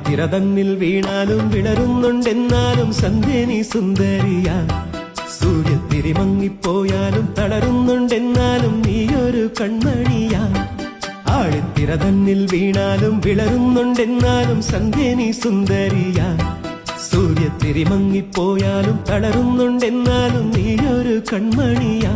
ആഴിത്തിര തന്നിൽ വീണാലും വിളരുന്നുണ്ടെന്നാലും സന്ധ്യ നീ സുന്ദരിയാ. സൂര്യത്തിരി മങ്ങിപ്പോയാലും തളരുന്നുണ്ടെന്നാലും നീയൊരു കൺമണിയാ. ആഴിത്തിര തന്നിൽ വീണാലും വിളരുന്നുണ്ടെന്നാലും സന്ധ്യ നീ സുന്ദരിയാ. സൂര്യത്തിരി മങ്ങിപ്പോയാലും തളരുന്നുണ്ടെന്നാലും നീയൊരു കൺമണിയാ.